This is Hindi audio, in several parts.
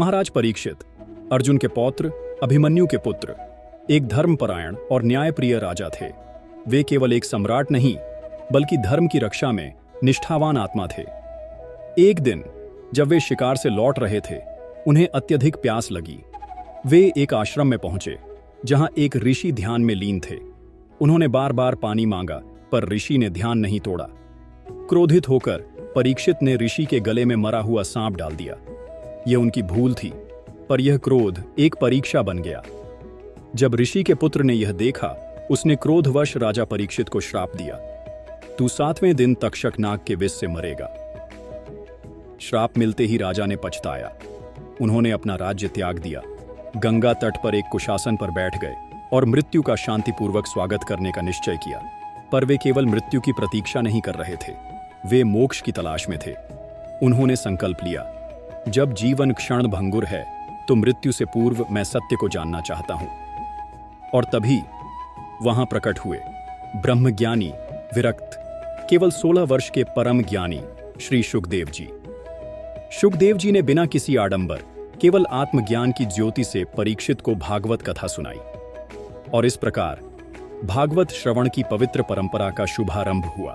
महाराज परीक्षित, अर्जुन के पौत्र, अभिमन्यु के पुत्र, एक धर्मपरायण और न्यायप्रिय राजा थे। वे केवल एक सम्राट नहीं, बल्कि धर्म की रक्षा में निष्ठावान आत्मा थे। एक दिन जब वे शिकार से लौट रहे थे, उन्हें अत्यधिक प्यास लगी। वे एक आश्रम में पहुंचे, जहां एक ऋषि ध्यान में लीन थे। उन्होंने बार बार पानी मांगा, पर ऋषि ने ध्यान नहीं तोड़ा। क्रोधित होकर परीक्षित ने ऋषि के गले में मरा हुआ सांप डाल दिया। यह उनकी भूल थी, पर यह क्रोध एक परीक्षा बन गया। जब ऋषि के पुत्र ने यह देखा, उसने क्रोधवश राजा परीक्षित को श्राप दिया, तू 7वें दिन तक्षक नाग के विष से मरेगा। श्राप मिलते ही राजा ने पछताया। उन्होंने अपना राज्य त्याग दिया, गंगा तट पर एक कुशासन पर बैठ गए और मृत्यु का शांतिपूर्वक स्वागत करने का निश्चय किया। पर वे केवल मृत्यु की प्रतीक्षा नहीं कर रहे थे, वे मोक्ष की तलाश में थे। उन्होंने संकल्प लिया, जब जीवन क्षण भंगुर है तो मृत्यु से पूर्व मैं सत्य को जानना चाहता हूं। और तभी वहां प्रकट हुए ब्रह्मज्ञानी, विरक्त, केवल 16 वर्ष के परम ज्ञानी श्री शुकदेव जी। शुकदेव जी ने बिना किसी आडंबर, केवल आत्मज्ञान की ज्योति से परीक्षित को भागवत कथा सुनाई। और इस प्रकार भागवत श्रवण की पवित्र परंपरा का शुभारंभ हुआ।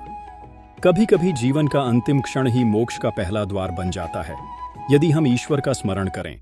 कभी कभी जीवन का अंतिम क्षण ही मोक्ष का पहला द्वार बन जाता है, यदि हम ईश्वर का स्मरण करें।